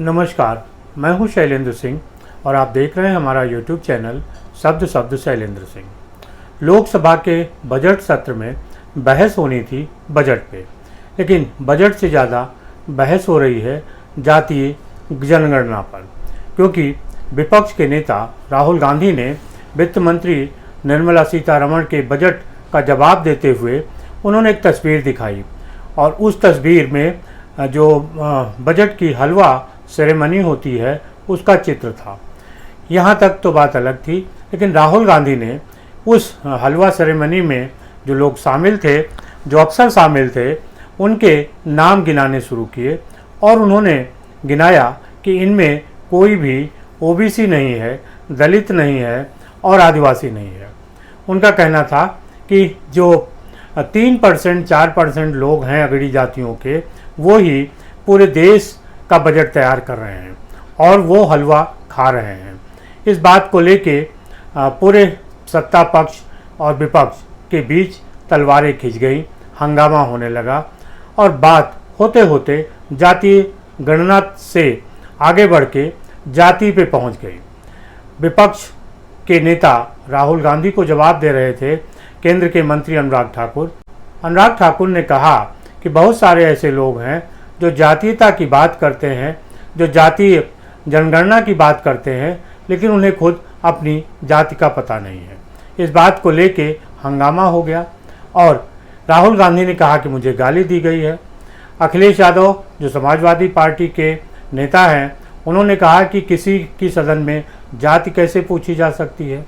नमस्कार, मैं हूं शैलेंद्र सिंह और आप देख रहे हैं हमारा YouTube चैनल शब्द शब्द शैलेंद्र सिंह। लोकसभा के बजट सत्र में बहस होनी थी बजट पे, लेकिन बजट से ज़्यादा बहस हो रही है जातीय जनगणना पर, क्योंकि विपक्ष के नेता राहुल गांधी ने वित्त मंत्री निर्मला सीतारमण के बजट का जवाब देते हुए उन्होंने एक तस्वीर दिखाई और उस तस्वीर में जो बजट की हलवा सेरेमनी होती है उसका चित्र था। यहाँ तक तो बात अलग थी, लेकिन राहुल गांधी ने उस हलवा सेरेमनी में जो लोग शामिल थे, जो अफसर शामिल थे, उनके नाम गिनाने शुरू किए और उन्होंने गिनाया कि इनमें कोई भी ओबीसी नहीं है, दलित नहीं है और आदिवासी नहीं है। उनका कहना था कि जो 3% 4% लोग हैं अगड़ी जातियों के, वो ही पूरे देश का बजट तैयार कर रहे हैं और वो हलवा खा रहे हैं। इस बात को लेके पूरे सत्ता पक्ष और विपक्ष के बीच तलवारें खिंच गई, हंगामा होने लगा और बात होते होते जातीय गणना से आगे बढ़ के जाति पे पहुंच गई। विपक्ष के नेता राहुल गांधी को जवाब दे रहे थे केंद्र के मंत्री अनुराग ठाकुर। अनुराग ठाकुर ने कहा कि बहुत सारे ऐसे लोग हैं जो जातीयता की बात करते हैं, जो जातीय जनगणना की बात करते हैं, लेकिन उन्हें खुद अपनी जाति का पता नहीं है। इस बात को लेके हंगामा हो गया और राहुल गांधी ने कहा कि मुझे गाली दी गई है। अखिलेश यादव जो समाजवादी पार्टी के नेता हैं, उन्होंने कहा कि किसी की सदन में जाति कैसे पूछी जा सकती है।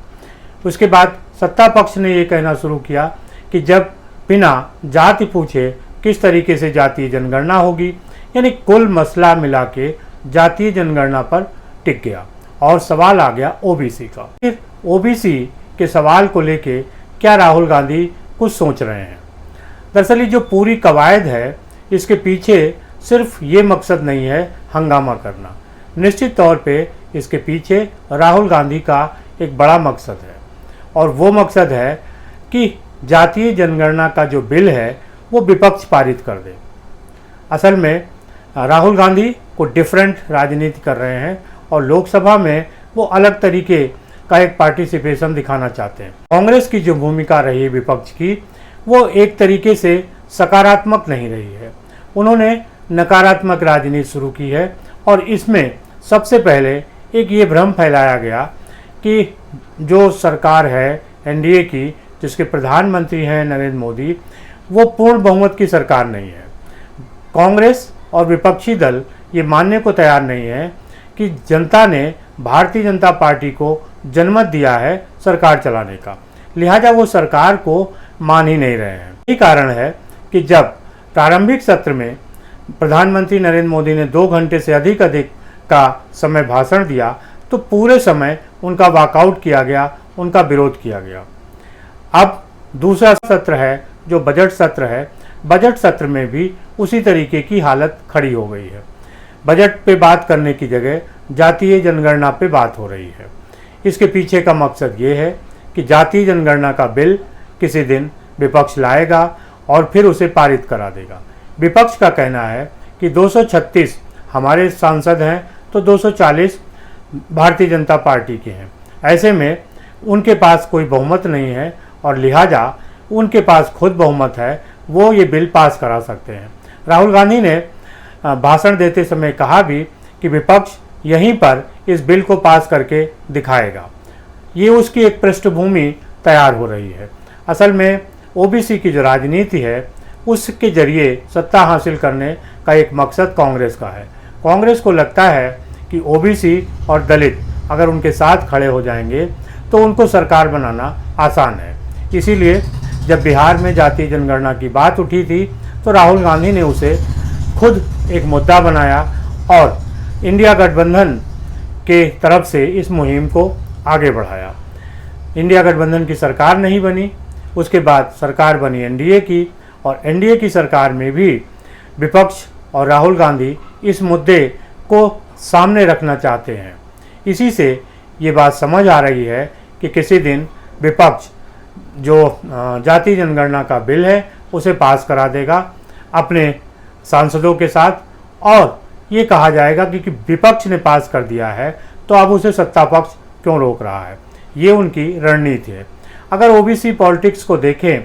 उसके बाद सत्ता पक्ष ने ये कहना शुरू किया कि जब बिना जाति पूछे किस तरीके से जातीय जनगणना होगी, यानी कुल मसला मिला के जातीय जनगणना पर टिक गया और सवाल आ गया ओबीसी का। फिर ओबीसी के सवाल को लेके क्या राहुल गांधी कुछ सोच रहे हैं? दरअसल ये जो पूरी कवायद है, इसके पीछे सिर्फ ये मकसद नहीं है हंगामा करना। निश्चित तौर पे इसके पीछे राहुल गांधी का एक बड़ा मकसद है और वो मकसद है कि जातीय जनगणना का जो बिल है वो विपक्ष पारित कर दे। असल में राहुल गांधी को डिफरेंट राजनीति कर रहे हैं और लोकसभा में वो अलग तरीके का एक पार्टिसिपेशन दिखाना चाहते हैं। कांग्रेस की जो भूमिका रही विपक्ष की, वो एक तरीके से सकारात्मक नहीं रही है। उन्होंने नकारात्मक राजनीति शुरू की है और इसमें सबसे पहले एक ये भ्रम फैलाया गया कि जो सरकार है एनडीए की, जिसके प्रधानमंत्री हैं नरेंद्र मोदी, वो पूर्ण बहुमत की सरकार नहीं है। कांग्रेस और विपक्षी दल ये मानने को तैयार नहीं है कि जनता ने भारतीय जनता पार्टी को जनमत दिया है सरकार चलाने का, लिहाजा वो सरकार को मान ही नहीं रहे हैं। यही कारण है कि जब प्रारंभिक सत्र में प्रधानमंत्री नरेंद्र मोदी ने 2 घंटे से अधिक का समय भाषण दिया, तो पूरे समय उनका वॉकआउट किया गया, उनका विरोध किया गया। अब दूसरा सत्र है जो बजट सत्र है, बजट सत्र में भी उसी तरीके की हालत खड़ी हो गई है। बजट पे बात करने की जगह जातीय जनगणना पे बात हो रही है। इसके पीछे का मकसद ये है कि जातीय जनगणना का बिल किसी दिन विपक्ष लाएगा और फिर उसे पारित करा देगा। विपक्ष का कहना है कि 236 हमारे सांसद हैं तो 240 भारतीय जनता पार्टी के हैं। ऐसे में उनके पास कोई बहुमत नहीं है और लिहाजा उनके पास खुद बहुमत है, वो ये बिल पास करा सकते हैं। राहुल गांधी ने भाषण देते समय कहा भी कि विपक्ष यहीं पर इस बिल को पास करके दिखाएगा। ये उसकी एक पृष्ठभूमि तैयार हो रही है। असल में ओबीसी की जो राजनीति है, उसके जरिए सत्ता हासिल करने का एक मकसद कांग्रेस का है। कांग्रेस को लगता है कि ओबीसी और दलित अगर उनके साथ खड़े हो जाएंगे तो उनको सरकार बनाना आसान है। इसीलिए जब बिहार में जातीय जनगणना की बात उठी थी तो राहुल गांधी ने उसे खुद एक मुद्दा बनाया और इंडिया गठबंधन के तरफ से इस मुहिम को आगे बढ़ाया। इंडिया गठबंधन की सरकार नहीं बनी, उसके बाद सरकार बनी एनडीए की और एनडीए की सरकार में भी विपक्ष और राहुल गांधी इस मुद्दे को सामने रखना चाहते हैं। इसी से ये बात समझ आ रही है कि किसी दिन विपक्ष जो जातीय जनगणना का बिल है उसे पास करा देगा अपने सांसदों के साथ और ये कहा जाएगा कि विपक्ष ने पास कर दिया है तो अब उसे सत्ता पक्ष क्यों रोक रहा है। ये उनकी रणनीति है। अगर ओबीसी पॉलिटिक्स को देखें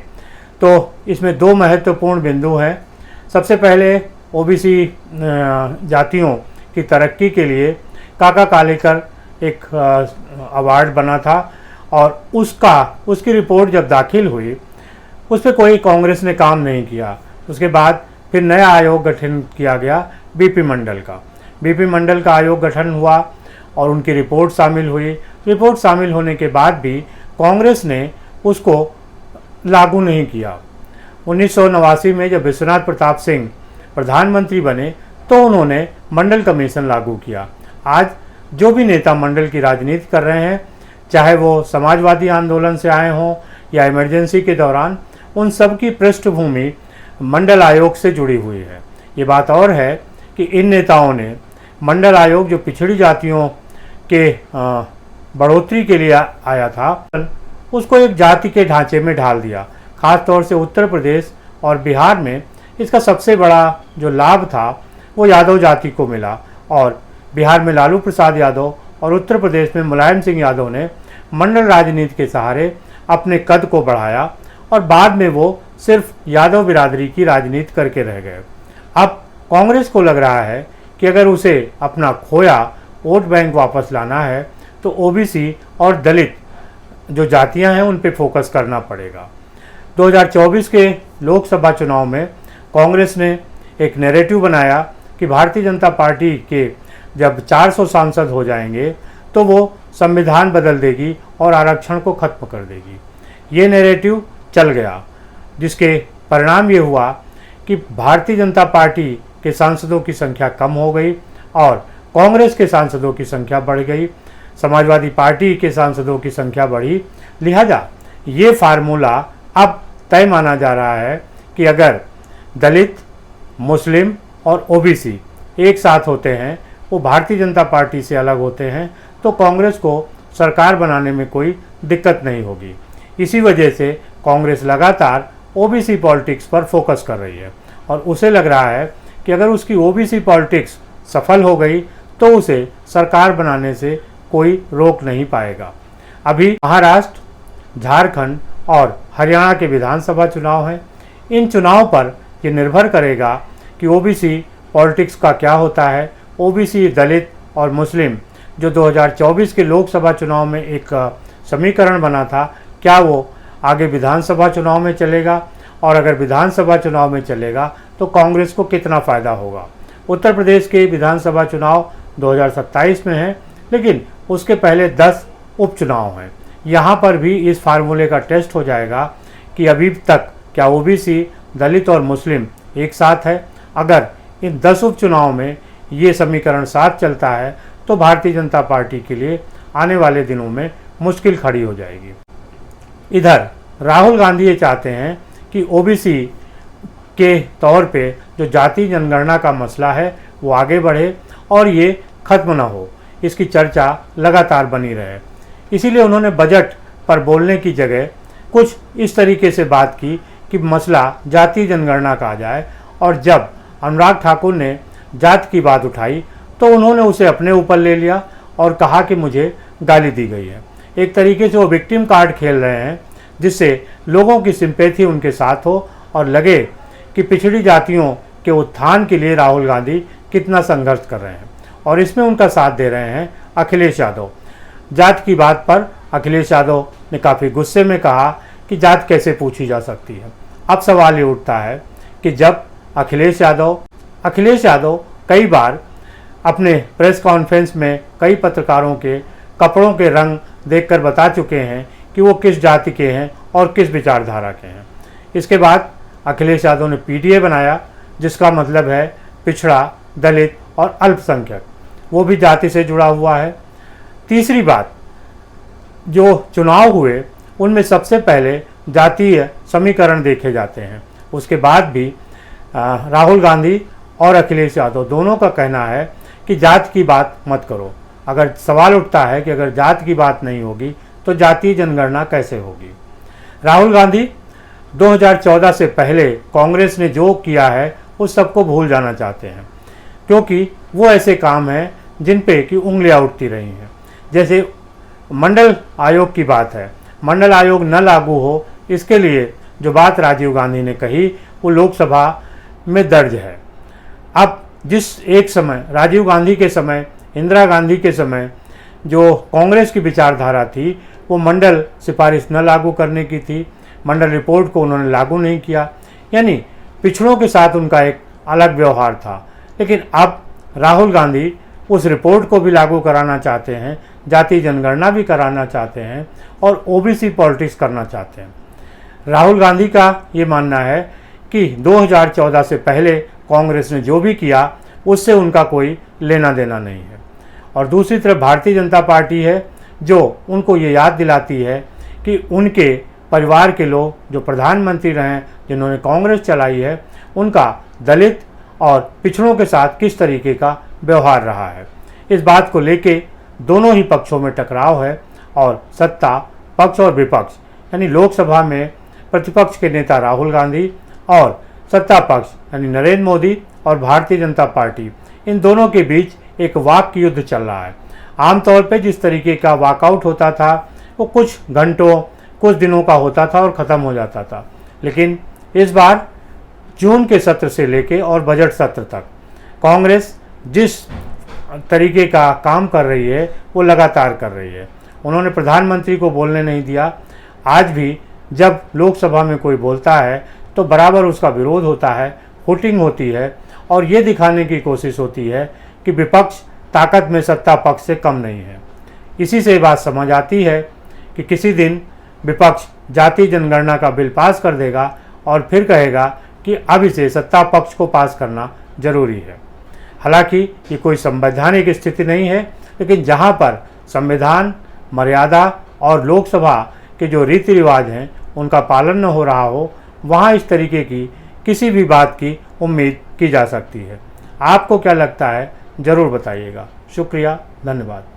तो इसमें दो महत्वपूर्ण बिंदु हैं। सबसे पहले ओबीसी जातियों की तरक्की के लिए काका कालेकर एक अवार्ड बना था और उसकी रिपोर्ट जब दाखिल हुई उस पर कोई कांग्रेस ने काम नहीं किया। उसके बाद फिर नया आयोग गठन किया गया बीपी मंडल का। बीपी मंडल का आयोग गठन हुआ और उनकी रिपोर्ट शामिल हुई। रिपोर्ट शामिल होने के बाद भी कांग्रेस ने उसको लागू नहीं किया। 1989 में जब विश्वनाथ प्रताप सिंह प्रधानमंत्री बने तो उन्होंने मंडल कमीशन लागू किया। आज जो भी नेता मंडल की राजनीति कर रहे हैं, चाहे वो समाजवादी आंदोलन से आए हों या इमरजेंसी के दौरान, उन सब की पृष्ठभूमि मंडल आयोग से जुड़ी हुई है। ये बात और है कि इन नेताओं ने मंडल आयोग जो पिछड़ी जातियों के बढ़ोतरी के लिए आया था, उसको एक जाति के ढांचे में ढाल दिया। खास तौर से उत्तर प्रदेश और बिहार में इसका सबसे बड़ा जो लाभ था वो यादव जाति को मिला और बिहार में लालू प्रसाद यादव और उत्तर प्रदेश में मुलायम सिंह यादव ने मंडल राजनीति के सहारे अपने कद को बढ़ाया और बाद में वो सिर्फ यादव बिरादरी की राजनीति करके रह गए। अब कांग्रेस को लग रहा है कि अगर उसे अपना खोया वोट बैंक वापस लाना है तो ओबीसी और दलित जो जातियां हैं उन पे फोकस करना पड़ेगा। 2024 के लोकसभा चुनाव में कांग्रेस ने एक नैरेटिव बनाया कि भारतीय जनता पार्टी के जब 400 सांसद हो जाएंगे तो वो संविधान बदल देगी और आरक्षण को खत्म कर देगी। ये नैरेटिव चल गया, जिसके परिणाम ये हुआ कि भारतीय जनता पार्टी के सांसदों की संख्या कम हो गई और कांग्रेस के सांसदों की संख्या बढ़ गई, समाजवादी पार्टी के सांसदों की संख्या बढ़ी। लिहाजा ये फार्मूला अब तय माना जा रहा है कि अगर दलित, मुस्लिम और ओबीसी एक साथ होते हैं, वो भारतीय जनता पार्टी से अलग होते हैं, तो कांग्रेस को सरकार बनाने में कोई दिक्कत नहीं होगी। इसी वजह से कांग्रेस लगातार ओबीसी पॉलिटिक्स पर फोकस कर रही है और उसे लग रहा है कि अगर उसकी ओबीसी पॉलिटिक्स सफल हो गई तो उसे सरकार बनाने से कोई रोक नहीं पाएगा। अभी महाराष्ट्र, झारखंड और हरियाणा के विधानसभा चुनाव हैं। इन चुनाव पर ये निर्भर करेगा कि ओबीसी पॉलिटिक्स का क्या होता है। ओबीसी, दलित और मुस्लिम जो 2024 के लोकसभा चुनाव में एक समीकरण बना था, क्या वो आगे विधानसभा चुनाव में चलेगा, और अगर विधानसभा चुनाव में चलेगा तो कांग्रेस को कितना फ़ायदा होगा। उत्तर प्रदेश के विधानसभा चुनाव 2027 में है, लेकिन उसके पहले 10 उपचुनाव हैं। यहाँ पर भी इस फार्मूले का टेस्ट हो जाएगा कि अभी तक क्या ओबीसी, दलित और मुस्लिम एक साथ है। अगर इन 10 उपचुनाव में ये समीकरण साथ चलता है तो भारतीय जनता पार्टी के लिए आने वाले दिनों में मुश्किल खड़ी हो जाएगी। इधर राहुल गांधी ये चाहते हैं कि ओबीसी के तौर पे जो जाति जनगणना का मसला है वो आगे बढ़े और ये खत्म ना हो, इसकी चर्चा लगातार बनी रहे। इसीलिए उन्होंने बजट पर बोलने की जगह कुछ इस तरीके से बात की कि मसला जाति जनगणना का आ जाए, और जब अनुराग ठाकुर ने जात की बात उठाई तो उन्होंने उसे अपने ऊपर ले लिया और कहा कि मुझे गाली दी गई है। एक तरीके से वो विक्टिम कार्ड खेल रहे हैं, जिससे लोगों की सिंपैथी उनके साथ हो और लगे कि पिछड़ी जातियों के उत्थान के लिए राहुल गांधी कितना संघर्ष कर रहे हैं, और इसमें उनका साथ दे रहे हैं अखिलेश यादव। जात की बात पर अखिलेश यादव ने काफ़ी गुस्से में कहा कि जात कैसे पूछी जा सकती है। अब सवाल ये उठता है कि जब अखिलेश यादव कई बार अपने प्रेस कॉन्फ्रेंस में कई पत्रकारों के कपड़ों के रंग देखकर बता चुके हैं कि वो किस जाति के हैं और किस विचारधारा के हैं। इसके बाद अखिलेश यादव ने पीडीए बनाया, जिसका मतलब है पिछड़ा, दलित और अल्पसंख्यक, वो भी जाति से जुड़ा हुआ है। तीसरी बात, जो चुनाव हुए उनमें सबसे पहले जातीय समीकरण देखे जाते हैं। उसके बाद भी राहुल गांधी और अखिलेश यादव दोनों का कहना है कि जात की बात मत करो। अगर सवाल उठता है कि अगर जात की बात नहीं होगी तो जातीय जनगणना कैसे होगी। राहुल गांधी 2014 से पहले कांग्रेस ने जो किया है उस सबको भूल जाना चाहते हैं। क्योंकि वो ऐसे काम हैं जिन पे कि उंगलियां उठती रही हैं। जैसे मंडल आयोग की बात है, मंडल आयोग न लागू हो इसके लिए जो बात राजीव गांधी ने कही वो लोकसभा में दर्ज है। अब जिस एक समय राजीव गांधी के समय, इंदिरा गांधी के समय जो कांग्रेस की विचारधारा थी वो मंडल सिफारिश न लागू करने की थी, मंडल रिपोर्ट को उन्होंने लागू नहीं किया, यानी पिछड़ों के साथ उनका एक अलग व्यवहार था। लेकिन अब राहुल गांधी उस रिपोर्ट को भी लागू कराना चाहते हैं, जाति जनगणना भी कराना चाहते हैं और ओबीसी पॉलिटिक्स करना चाहते हैं। राहुल गांधी का ये मानना है कि 2014 से पहले कांग्रेस ने जो भी किया उससे उनका कोई लेना देना नहीं है। और दूसरी तरफ भारतीय जनता पार्टी है जो उनको ये याद दिलाती है कि उनके परिवार के लोग जो प्रधानमंत्री रहे, जिन्होंने कांग्रेस चलाई है, उनका दलित और पिछड़ों के साथ किस तरीके का व्यवहार रहा है। इस बात को लेके दोनों ही पक्षों में टकराव है और सत्ता पक्ष और विपक्ष यानी लोकसभा में प्रतिपक्ष के नेता राहुल गांधी और सत्ता पक्ष यानी नरेंद्र मोदी और भारतीय जनता पार्टी, इन दोनों के बीच एक वाक युद्ध चल रहा है। आमतौर पे जिस तरीके का वॉकआउट होता था वो कुछ घंटों कुछ दिनों का होता था और ख़त्म हो जाता था, लेकिन इस बार जून के सत्र से लेके और बजट सत्र तक कांग्रेस जिस तरीके का काम कर रही है वो लगातार कर रही है। उन्होंने प्रधानमंत्री को बोलने नहीं दिया। आज भी जब लोकसभा में कोई बोलता है तो बराबर उसका विरोध होता है, हुटिंग होती है और ये दिखाने की कोशिश होती है कि विपक्ष ताकत में सत्ता पक्ष से कम नहीं है। इसी से बात समझ आती है कि किसी दिन विपक्ष जाति जनगणना का बिल पास कर देगा और फिर कहेगा कि अब इसे सत्ता पक्ष को पास करना जरूरी है। हालांकि ये कोई संवैधानिक स्थिति नहीं है, लेकिन जहां पर संविधान, मर्यादा और लोकसभा के जो रीति रिवाज हैं उनका पालन न हो रहा हो, वहां इस तरीके की किसी भी बात की उम्मीद की जा सकती है। आपको क्या लगता है ज़रूर बताइएगा। शुक्रिया, धन्यवाद।